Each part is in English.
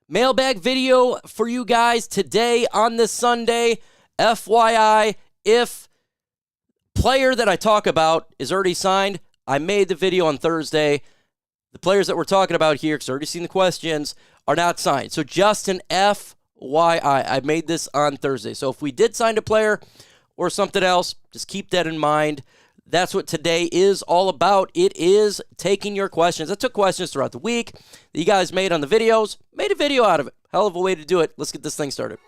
Mailbag video for you guys today on this Sunday. FYI, if player that I talk about is already signed, I made the video on Thursday. The players that we're talking about here, because I've already seen the questions, are not signed. So just an FYI. I made this on Thursday. So if we did sign a player or something else, just keep that in mind. That's what today is all about. It is taking your questions. I took questions throughout the week that you guys made on the videos. Made a video out of it. Hell of a way to do it. Let's get this thing started.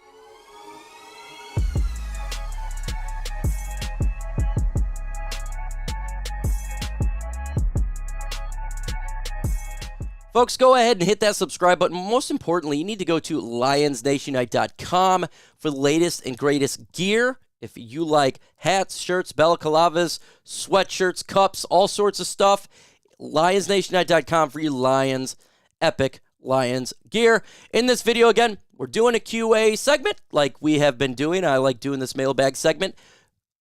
Folks, go ahead and hit that subscribe button. Most importantly, you need to go to lionsnationunite.com for the latest and greatest gear. If you like hats, shirts, balaclavas, sweatshirts, cups, all sorts of stuff, lionsnationunite.com for your Lions, epic Lions gear. In this video, again, we're doing a QA segment like we have been doing. I like doing this mailbag segment.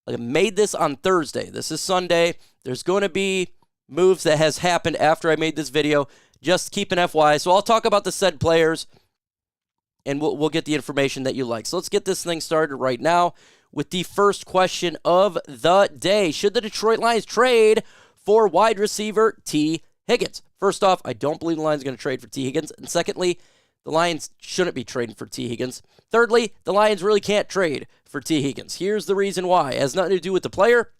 I made this on Thursday. This is Sunday. There's going to be moves that has happened after I made this video. Just keep an FYI. So I'll talk about the said players, and we'll get the information that you like. So let's get this thing started right now with the first question of the day. Should the Detroit Lions trade for wide receiver T. Higgins? First off, I don't believe the Lions are going to trade for T. Higgins. And secondly, the Lions shouldn't be trading for T. Higgins. Thirdly, the Lions really can't trade for T. Higgins. Here's the reason why. It has nothing to do with the player.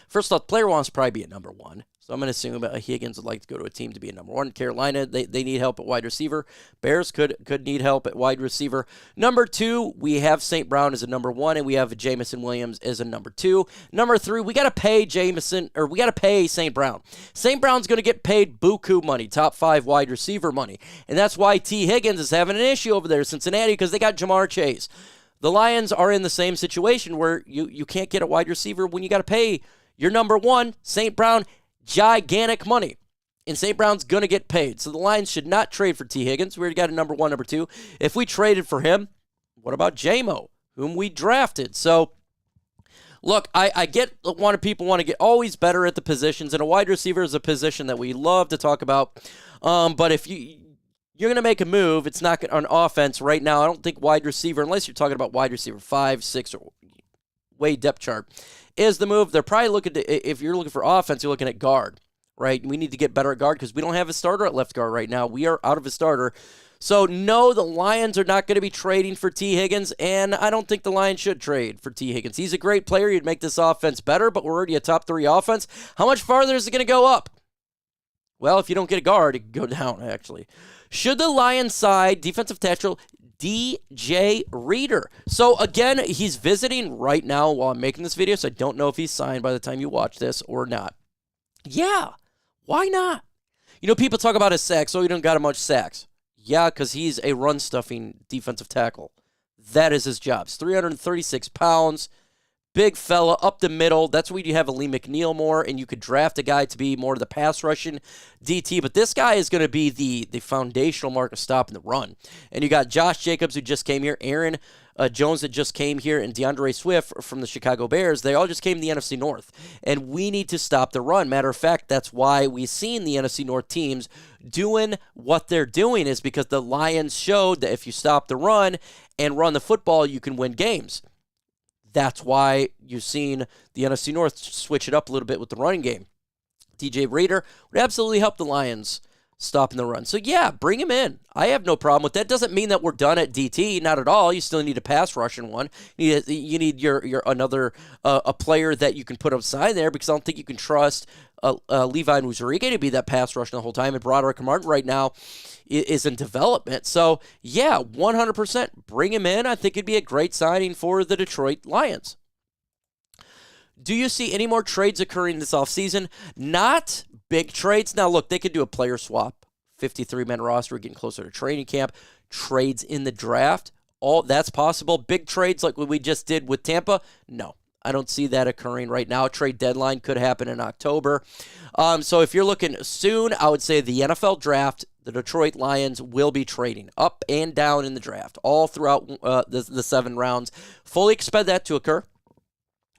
First off, the player wants to probably be a number one. So I'm going to assume Higgins would like to go to a team to be a number one. Carolina, they need help at wide receiver. Bears could need help at wide receiver. Number two, we have St. Brown as a number one, and we have Jameson Williams as a number two. Number three, we got to pay we got to pay St. Brown. St. Brown's going to get paid buku money, top 5 wide receiver money. And that's why T. Higgins is having an issue over there in Cincinnati, because they got Jamar Chase. The Lions are in the same situation where you can't get a wide receiver when you got to pay your number one, St. Brown, gigantic money. And St. Brown's going to get paid. So the Lions should not trade for T. Higgins. We already got a number one, number two. If we traded for him, what about J-Mo, whom we drafted? So, look, I get people want to get always better at the positions, and a wide receiver is a position that we love to talk about. But if you're going to make a move, it's not on offense right now. I don't think wide receiver, unless you're talking about wide receiver 5, 6, or way depth chart, is the move. They're probably looking to, if you're looking for offense, you're looking at guard, right? We need to get better at guard because we don't have a starter at left guard right now. We are out of a starter. So, no, the Lions are not going to be trading for T. Higgins, and I don't think the Lions should trade for T. Higgins. He's a great player. He'd make this offense better, but we're already a top 3 offense. How much farther is it going to go up? Well, if you don't get a guard, it can go down, actually. Should the Lions side defensive tackle DJ Reader? So, again, he's visiting right now while I'm making this video, so I don't know if he's signed by the time you watch this or not. Yeah, why not? You know, people talk about his sacks. Oh, he don't got much sacks. Yeah, because he's a run-stuffing defensive tackle. That is his job. He's 336 pounds. Big fella, up the middle. That's where you have a Lee McNeil more, and you could draft a guy to be more of the pass rushing DT. But this guy is going to be the foundational mark of stopping the run. And you got Josh Jacobs, who just came here, Aaron Jones, that just came here, and DeAndre Swift from the Chicago Bears. They all just came to the NFC North. And we need to stop the run. Matter of fact, that's why we've seen the NFC North teams doing what they're doing, is because the Lions showed that if you stop the run and run the football, you can win games. That's why you've seen the NFC North switch it up a little bit with the running game. DJ Reader would absolutely help the Lions stopping the run. So, yeah, bring him in. I have no problem with that. Doesn't mean that we're done at DT. Not at all. You still need a pass rushing one. You need your another a player that you can put outside there, because I don't think you can trust Levi Muzurike to be that pass rushing the whole time. And Broderick Martin right now is in development. So, yeah, 100%. Bring him in. I think it'd be a great signing for the Detroit Lions. Do you see any more trades occurring this offseason? Not big trades. Now, look, they could do a player swap. 53-man roster, getting closer to training camp. Trades in the draft. All that's possible. Big trades like what we just did with Tampa? No. I don't see that occurring right now. Trade deadline could happen in October. So if you're looking soon, I would say the NFL draft, the Detroit Lions will be trading up and down in the draft, all throughout the 7 rounds. Fully expect that to occur.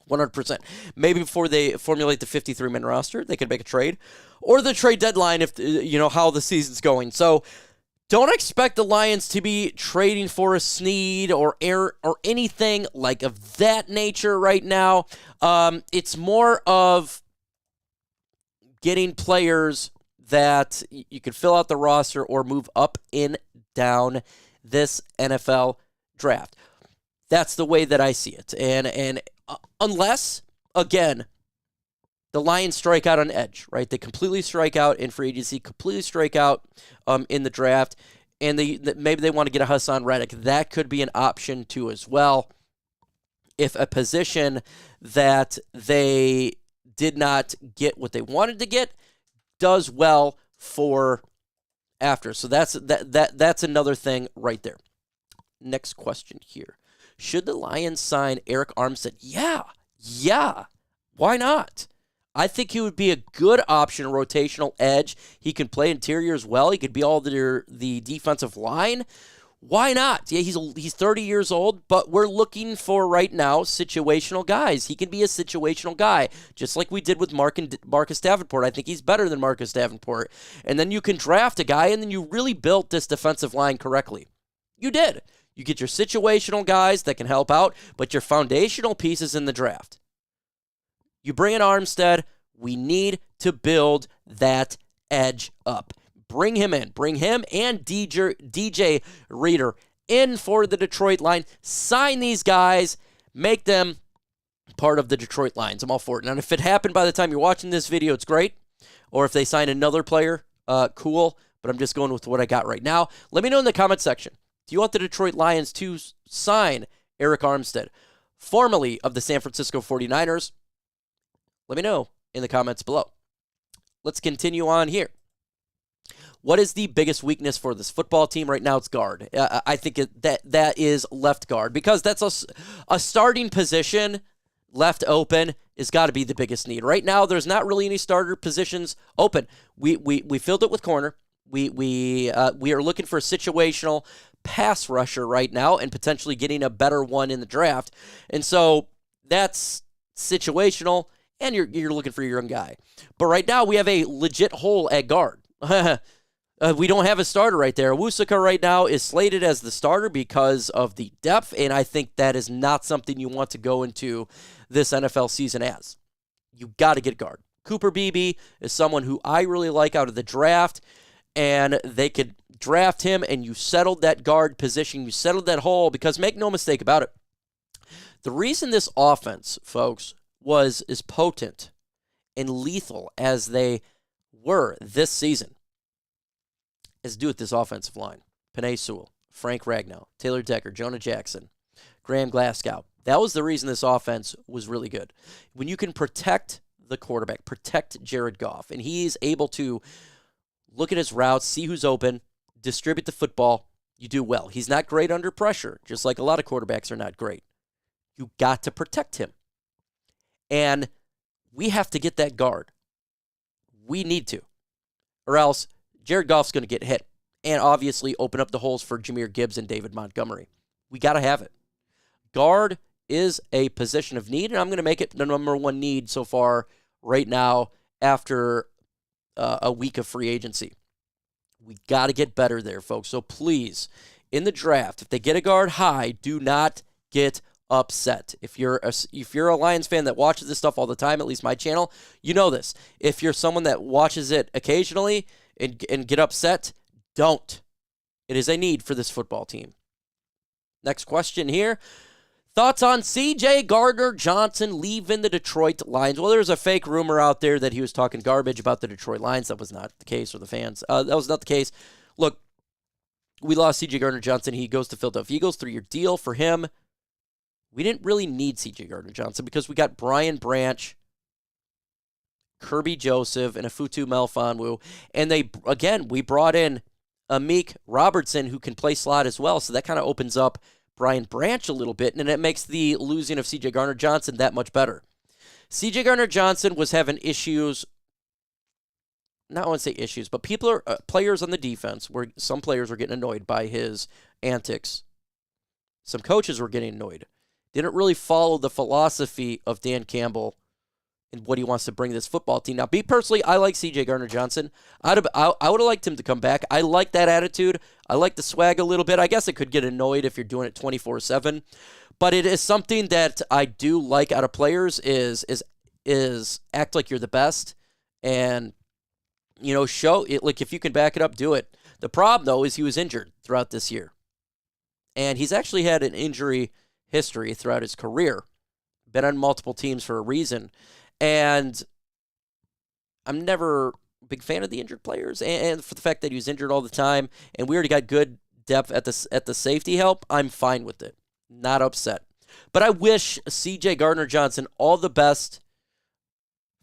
100%. Maybe before they formulate the 53-man roster, they could make a trade. Or the trade deadline if, how the season's going. So Don't expect the Lions to be trading for a Snead or anything like of that nature right now. It's more of getting players that you can fill out the roster or move up and down this NFL draft. That's the way that I see it. And unless, again, the Lions strike out on edge, right? They completely strike out in free agency, completely strike out in the draft, and maybe they want to get a Hassan Reddick. That could be an option too as well. If a position that they did not get what they wanted to get does well for after. So that's another thing right there. Next question here. Should the Lions sign Arik Armstead? Yeah. Why not? I think he would be a good option, rotational edge. He can play interior as well. He could be all the defensive line. Why not? Yeah, he's 30 years old, but we're looking for right now situational guys. He can be a situational guy, just like we did with Marcus Davenport. I think he's better than Marcus Davenport. And then you can draft a guy, and then you really built this defensive line correctly. You did. You get your situational guys that can help out, but your foundational pieces in the draft. You bring in Armstead, we need to build that edge up. Bring him in. Bring him and DJ Reader in for the Detroit Lions. Sign these guys. Make them part of the Detroit Lions. I'm all for it. And if it happened by the time you're watching this video, it's great. Or if they sign another player, cool. But I'm just going with what I got right now. Let me know in the comment section. Do you want the Detroit Lions to sign Arik Armstead, formerly of the San Francisco 49ers? Let me know in the comments below. Let's continue on here. What is the biggest weakness for this football team right now? It's guard. I think that is left guard, because that's a starting position left open has got to be the biggest need. Right now, there's not really any starter positions open. We filled it with corner. We are looking for a situational pass rusher right now and potentially getting a better one in the draft. And so that's situational, and you're looking for your young guy. But right now, we have a legit hole at guard. We don't have a starter right there. Awusika right now is slated as the starter because of the depth, and I think that is not something you want to go into this NFL season as. You got to get guard. Cooper Beebe is someone who I really like out of the draft, and they could draft him, and you settled that guard position. You settled that hole, because make no mistake about it, the reason this offense, folks, was as potent and lethal as they were this season is due with this offensive line. Penei Sewell, Frank Ragnow, Taylor Decker, Jonah Jackson, Graham Glasgow. That was the reason this offense was really good. When you can protect the quarterback, protect Jared Goff, and he's able to look at his routes, see who's open, distribute the football, you do well. He's not great under pressure, just like a lot of quarterbacks are not great. You got to protect him. And we have to get that guard. We need to. Or else Jared Goff's going to get hit and obviously open up the holes for Jahmyr Gibbs and David Montgomery. We got to have it. Guard is a position of need, and I'm going to make it the number one need so far right now after a week of free agency. We got to get better there, folks. So please, in the draft, if they get a guard high, do not get upset. If you're a Lions fan that watches this stuff all the time, at least my channel, you know this. If you're someone that watches it occasionally and get upset, don't. It is a need for this football team. Next question here. Thoughts on C.J. Gardner-Johnson leaving the Detroit Lions? Well, there's a fake rumor out there that he was talking garbage about the Detroit Lions. That was not the case, or the fans. That was not the case. Look, we lost C.J. Gardner-Johnson. He goes to Philadelphia Eagles, 3-year deal for him. We didn't really need C.J. Gardner-Johnson because we got Brian Branch, Kirby Joseph, and Afutu Melifonwu. And we brought in Amik Robertson, who can play slot as well. So that kind of opens up Brian Branch a little bit, and it makes the losing of C.J. Gardner-Johnson that much better. C.J. Gardner-Johnson was having issues. Not want to say issues, but players on the defense, where some players were getting annoyed by his antics. Some coaches were getting annoyed. Didn't really follow the philosophy of Dan Campbell and what he wants to bring to this football team. Now, me personally, I like C.J. Gardner-Johnson. I would have liked him to come back. I like that attitude. I like the swag a little bit. I guess it could get annoyed if you're doing it 24/7. But it is something that I do like out of players is act like you're the best and, show it. Like, if you can back it up, do it. The problem, though, is he was injured throughout this year. And he's actually had an injury history throughout his career. Been on multiple teams for a reason. And I'm never a big fan of the injured players. And for the fact that he was injured all the time, and we already got good depth at the safety help, I'm fine with it. Not upset. But I wish C.J. Gardner-Johnson all the best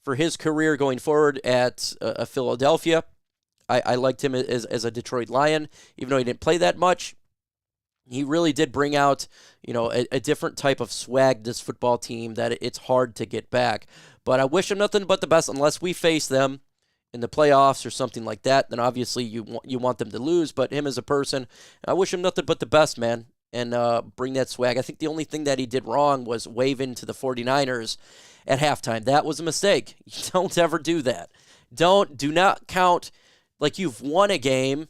for his career going forward at Philadelphia. I liked him as a Detroit Lion, even though he didn't play that much. He really did bring out, a different type of swag to this football team that it's hard to get back. But I wish him nothing but the best unless we face them in the playoffs or something like that. Then obviously you want them to lose. But him as a person, I wish him nothing but the best, man, and bring that swag. I think the only thing that he did wrong was wave into the 49ers at halftime. That was a mistake. You don't ever do that. Do not count like you've won a game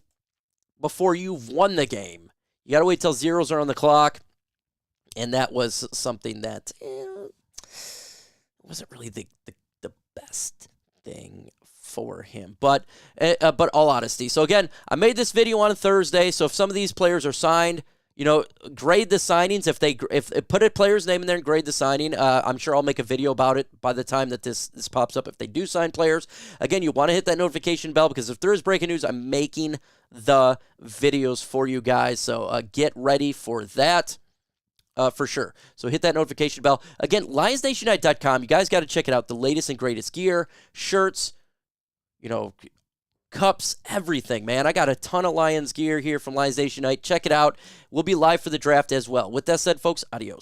before you've won the game. You got to wait till zeros are on the clock, and that was something that wasn't really the best thing for him. But all honesty. So again, I made this video on a Thursday. So if some of these players are signed, grade the signings. If put a player's name in there and grade the signing, I'm sure I'll make a video about it by the time that this pops up. If they do sign players, again, you want to hit that notification bell because if there is breaking news, I'm making the videos for you guys. So get ready for that. For sure. So hit that notification bell. Again, LionsNationUnite.com. You guys got to check it out. The latest and greatest gear, shirts, cups, everything, man. I got a ton of Lions gear here from Lions Nation Unite. Check it out. We'll be live for the draft as well. With that said, folks, adios.